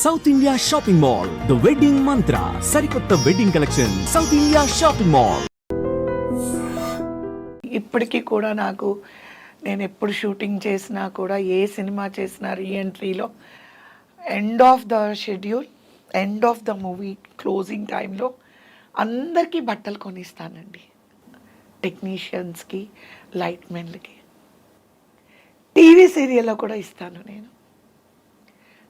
South India shopping mall, the wedding మంత్ర, సరికొత్త wedding collection, south India shopping mall. ఇప్పటికీ కూడా నాకు నేను ఎప్పుడు షూటింగ్ చేసినా కూడా ఏ సినిమా చేసినా రీఎంట్రీలో end of the schedule, end of the movie closing టైంలో అందరికీ బట్టలు కొనిస్తానండి. టెక్నీషియన్స్కి, లైట్ మెన్లకి. టీవీ సీరియల్లో కూడా ఇస్తాను నేను.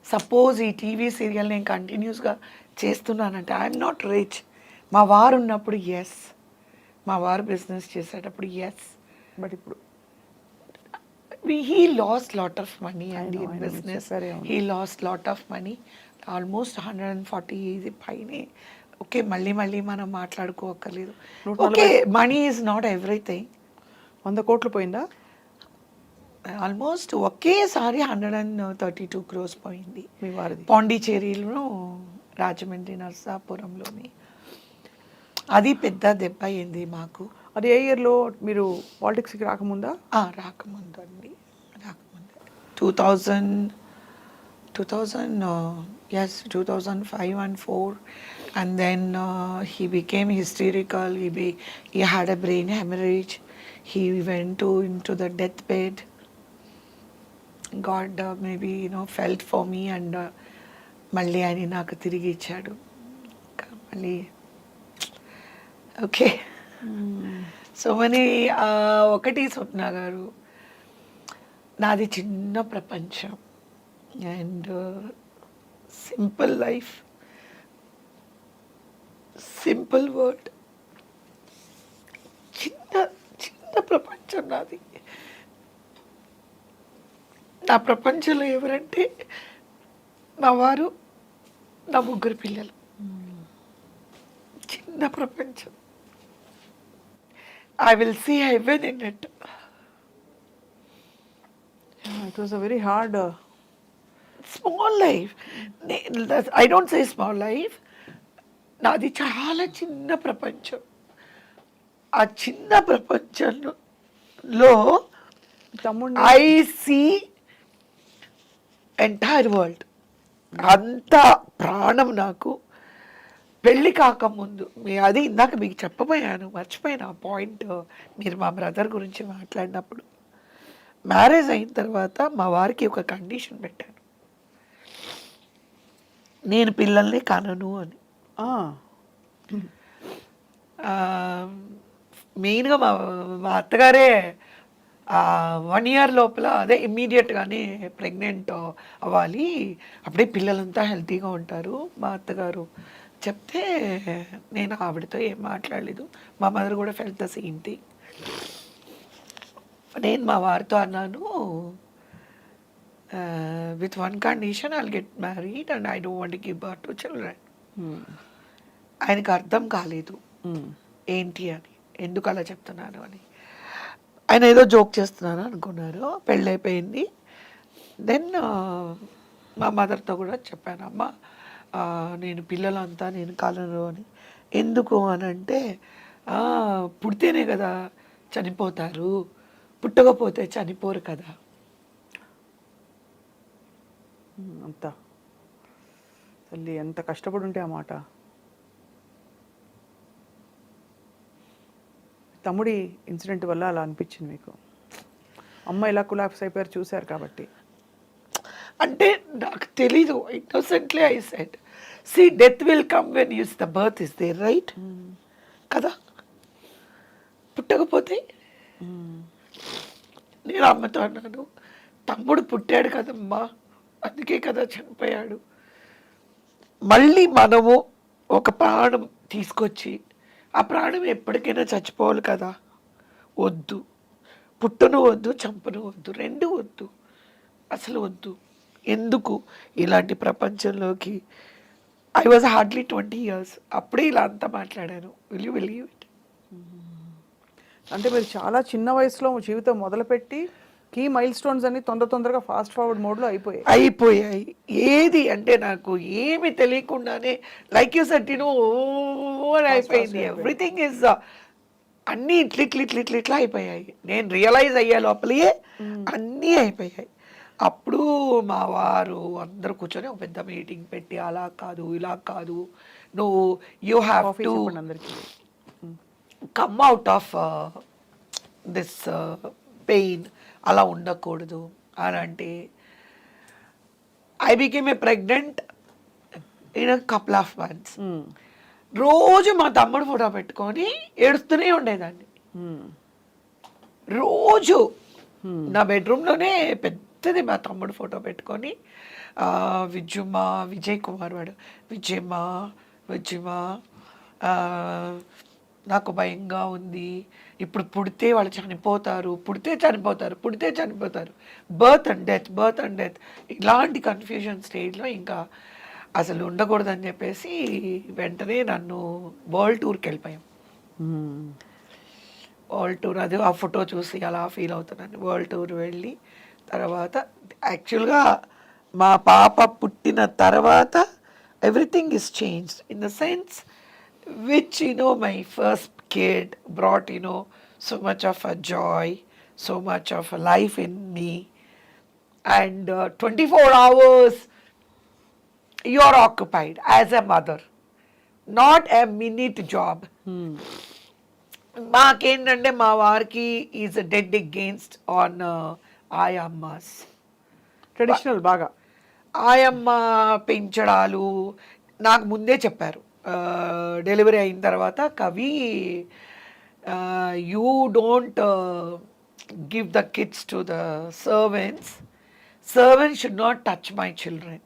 సపోజ్ ఈ టీవీ సీరియల్ నేను కంటిన్యూస్గా చేస్తున్నానంటే ఐఎమ్ నాట్ రిచ్. మా వారు ఉన్నప్పుడు ఎస్, మా వారు బిజినెస్ చేసేటప్పుడు ఎస్, బట్ ఇప్పుడు he lost lot of money and in business he lost lot of money, almost 140 పైనే. ఓకే, మళ్ళీ మనం మాట్లాడుకోక్కర్లేదు. Okay, money is not everything. 100 కోట్లు పోయిందా? ఆల్మోస్ట్ ఒకేసారి 132 crores పోయింది. మీ వారిది పాండిచేరిలో, రాజమండ్రి నర్సాపురంలోని. అది పెద్ద దెబ్బ అయింది మాకు. అది ఏ ఇయర్లో? మీరు పాలిటిక్స్కి రాకముందా? రాకముందు అండి, రాకముందు 2005 and 4, and then he became hysterical. He had a brain hemorrhage. He went into the deathbed. God maybe felt for me, and మళ్ళీ ఆయన నాకు తిరిగి ఇచ్చాడు. మళ్ళీ ఓకే. So money. ఒకటి స్వప్న గారు, నాది చిన్న ప్రపంచం and simple life, simple world. చిన్న ప్రపంచం నాది. నా ప్రపంచంలో ఎవరంటే మా వారు, నా 3 పిల్లలు. చిన్న ప్రపంచం. I will see heaven in it. It was a very hard small life. I don't say small life. నాది చాలా చిన్న ప్రపంచం. ఆ చిన్న ప్రపంచంలో తమ్ముడు ఐ సీ ఎంటైర్ వరల్డ్. అంత ప్రాణం నాకు. పెళ్ళి కాకముందు అది ఇందాక మీకు చెప్పబోయాను, మర్చిపోయాను ఆ పాయింట్. మీరు మా బ్రదర్ గురించి మాట్లాడినప్పుడు, మ్యారేజ్ అయిన తర్వాత మా వారికి ఒక కండిషన్ పెట్టాను, నేను పిల్లల్ని కనను అని. మెయిన్గా మా అత్తగారే 1 year లోపల, అదే ఇమ్మీడియట్గానే ప్రెగ్నెంట్ అవ్వాలి, అప్పుడే పిల్లలంతా హెల్తీగా ఉంటారు మా అత్తగారు చెప్తే, నేను ఆవిడతో ఏం మాట్లాడలేదు. మా మదర్ కూడా ఫెల్ట్ ద సేమ్ థింగ్. నేను మా వారితో అన్నాను, with one condition, I'll get married and I don't want to give birth to children. ఆయనకు అర్థం కాలేదు ఏంటి అని, ఎందుకు అలా చెప్తున్నాను అని. ఆయన ఏదో జోక్ చేస్తున్నాను అనుకున్నారు. పెళ్ళైపోయింది. దెన్ మా మదర్తో కూడా చెప్పాను, అమ్మ నేను పిల్లలంతా నేను కలను అని. ఎందుకు అని అంటే, పుడితేనే కదా చనిపోతారు, పుట్టకపోతే చనిపోరు కదా. అంత తల్లి ఎంత కష్టపడి ఉంటే ఆ మాట. తమ్ముడి ఇన్సిడెంట్ వల్ల అలా అనిపించింది మీకు? అమ్మ ఇలా కులాప్స్ అయిపోయారు చూశారు కాబట్టి. అంటే నాకు తెలీదు. Innocently I said, see death will come when use the birth is there, right కదా. పుట్టకపోతే నేను అమ్మతో అన్నాను, తమ్ముడు పుట్టాడు కదమ్మా, అందుకే కదా చనిపోయాడు. మళ్ళీ మనము ఒక ప్రాణం తీసుకొచ్చి, ఆ ప్రాణం ఎప్పటికైనా చచ్చిపోవాలి కదా. వద్దు, పుట్టును వద్దు, చంపను వద్దు, 2 వద్దు, అసలు వద్దు. ఎందుకు ఇలాంటి ప్రపంచంలోకి? ఐ వాజ్ హార్డ్లీ 20 years, అప్పుడే ఇలా అంతా మాట్లాడాను. Will you believe it? అంటే మీరు చాలా చిన్న వయసులో జీవితం మొదలుపెట్టి కీ మైల్ స్టోన్స్ అన్ని తొందరగా ఫాస్ట్ ఫార్వర్డ్ మోడ్లో అయిపోయాయి. ఏది అంటే నాకు ఏమి తెలియకుండానే, లైక్ యూ సెడ్, అయిపోయింది. ఎవ్రీథింగ్ ఈజ్ అన్నీ ఇట్లా అయిపోయాయి. నేను రియలైజ్ అయ్యే లోపలే అన్నీ అయిపోయాయి. అప్పుడు మా వారు అందరూ కూర్చొని ఒక పెద్ద మీటింగ్ పెట్టి అలా కాదు ఇలా కాదు నువ్వు యూ హ్యావ్ కాఫీ టు చెప్పండి అందరికి. Come out of this pain, అలా ఉండకూడదు అని అంటే I became a pregnant in a couple of months. రోజు మా తమ్ముడు ఫోటో పెట్టుకొని ఏడుస్తూనే ఉండేదాన్ని. రోజు నా బెడ్రూమ్లోనే పెద్దది మా తమ్ముడు ఫోటో పెట్టుకొని విజయమ్మా, విజయ్ కుమార్ వాడు, విజయమ్మా విజయమ్మా నాకు భయంగా ఉంది, ఇప్పుడు పుడితే వాళ్ళు చనిపోతారు, పుడితే చనిపోతారు, పుడితే చనిపోతారు, బర్త్ అండ్ డెత్ ఇలాంటి కన్ఫ్యూజన్ స్టేజ్లో ఇంకా అసలు ఉండకూడదని చెప్పేసి వెంటనే నన్ను వరల్డ్ టూర్కి వెళ్ళిపోయాం. వరల్డ్ టూర్ అది ఆ ఫోటో చూసి అలా ఫీల్ అవుతున్నాను. వరల్డ్ టూర్ వెళ్ళి తర్వాత యాక్చువల్గా మా పాప పుట్టిన తర్వాత everything is changed in the sense which my first kid brought so much of a joy, so much of a life in me, and 24 hours you are occupied as a mother, not a minute job. మాకేంటంటే మా వారికి is dead against on ఆయమ్మాస్. Traditional బాగా ఆయమ్మ పెంచడాలు నాకు ముందే చెప్పారు. Delivery అయిన తర్వాత కవి you don't give the kids to the servants should not touch my children,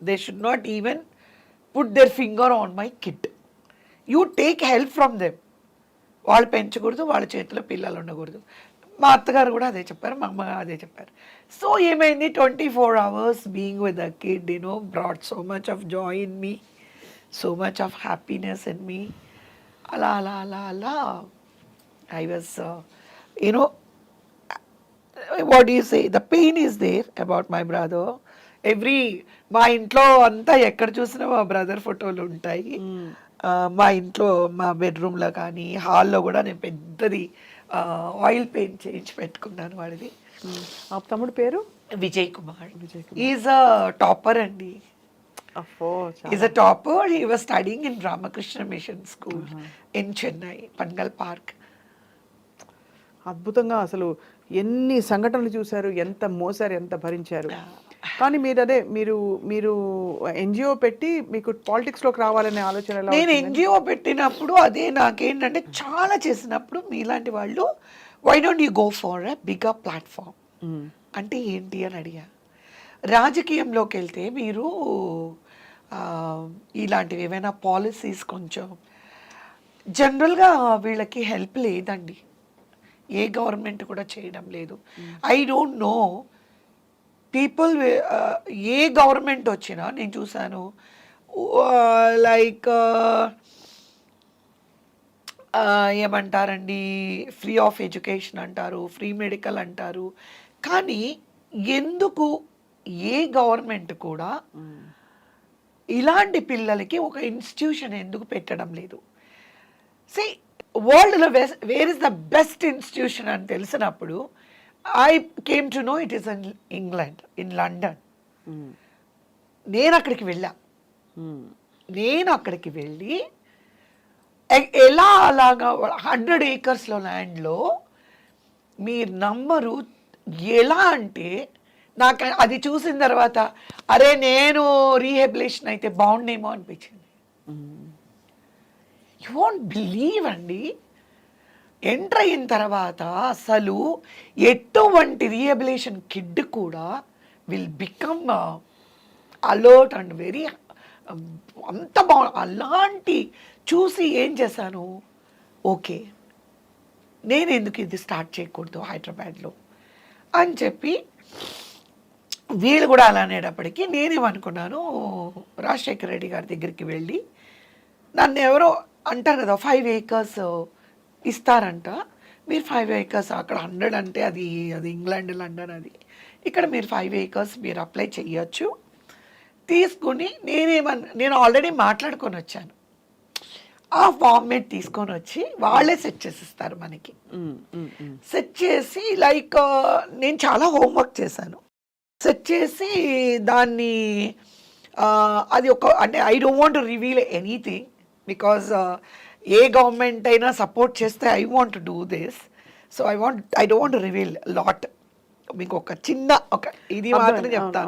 they should not even put their finger on my kid, you take help from them. వాళ్ళు పెంచకూడదు, వాళ్ళ చేతిలో పిల్లలు ఉండకూడదు. మా అత్తగారు కూడా అదే చెప్పారు, మా అమ్మ అదే చెప్పారు. సో ఏమైంది, 24 hours being with the kid brought so much of Joy in me, so much of happiness in me. Ala. I was, what do you say? The pain is there about my brother. మా ఇంట్లో అంతా ఎక్కడ చూసినా మా brother ఫోటోలు ఉంటాయి. మా ఇంట్లో మా బెడ్రూమ్లో కానీ హాల్లో కూడా నేను పెద్దది ఆయిల్ పెయింట్ చేయించి పెట్టుకున్నాను వాడిది. ఆ తమ్ముడు పేరు Vijay Kumar. Is a topper అండి. He's a topper. He was studying in Ramakrishna Mission School in Chennai, Pangal Park. అద్భుతంగా అసలు ఎన్ని సంఘటనలు చూశారు, ఎంత మోసారు, ఎంత భరించారు. కానీ మీరు ఎన్జిఓ పెట్టి మీకు పాలిటిక్స్లోకి రావాలనే ఆలోచన ఎలా? నేను ఎన్జిఓ పెట్టినప్పుడు అదే నాకేంటంటే చాలా చేసినప్పుడు మీలాంటి వాళ్ళు why don't you go for a bigger platform అంటే ఏంటి అని అడిగా. రాజకీయంలోకి వెళ్తే మీరు ఇలాంటివి ఏమైనా పాలసీస్ కొంచెం జనరల్గా వీళ్ళకి హెల్ప్ లేదండి, ఏ గవర్నమెంట్ కూడా చేయడం లేదు. I don't know people, A government వచ్చినా నేను చూశాను లైక్ ఏమంటారండి, ఫ్రీ ఆఫ్ ఎడ్యుకేషన్ అంటారు, ఫ్రీ మెడికల్ అంటారు. కానీ ఎందుకు ఏ గవర్నమెంట్ కూడా ఇలాంటి పిల్లలకి ఒక ఇన్స్టిట్యూషన్ ఎందుకు పెట్టడం లేదు? సి వరల్డ్లో where is the best institution అని తెలిసినప్పుడు I came to know it is in England, in London. నేను అక్కడికి వెళ్ళి ఎలా అలాగా 100 acres ల్యాండ్లో మీరు నమ్మరు, ఎలా అంటే నాకు అది చూసిన తర్వాత అరే నేను రీహెబిలేషన్ అయితే బాగుండేమో అనిపించింది. యూ వోంట్ బిలీవ్ అండి, ఎంటర్ అయిన తర్వాత అసలు ఎటువంటి రీహెబిలేషన్ కిడ్ కూడా will become alert and very అంత బాగుంది. అలాంటి చూసి ఏం చేశాను, ఓకే నేను ఎందుకు ఇది స్టార్ట్ చేయకూడదు హైదరాబాద్లో అని చెప్పి వీళ్ళు కూడా అలా అనేటప్పటికీ నేనేమనుకున్నాను, రాజశేఖర రెడ్డి గారి దగ్గరికి వెళ్ళి నన్ను ఎవరో అంటారు కదా 5 acres ఇస్తారంట, మీరు 5 acres అక్కడ 100 అంటే అది ఇంగ్లాండ్ లండన్, అది ఇక్కడ మీరు 5 acres మీరు అప్లై చేయొచ్చు తీసుకుని నేను ఆల్రెడీ మాట్లాడుకొని వచ్చాను. ఆ ఫార్మేట్ తీసుకొని వచ్చి వాళ్ళే సెట్ చేసిస్తారు మనకి. సెట్ చేసి లైక్ నేను చాలా హోంవర్క్ చేశాను. సెట్ చేసి దాన్ని అది ఒక అంటే I don't want to reveal anything because A government అయినా సపోర్ట్ చేస్తే I want to do this. So I don't want to reveal lot. మీకు ఒక చిన్న ఒక ఇది మాత్రం చెప్తాను.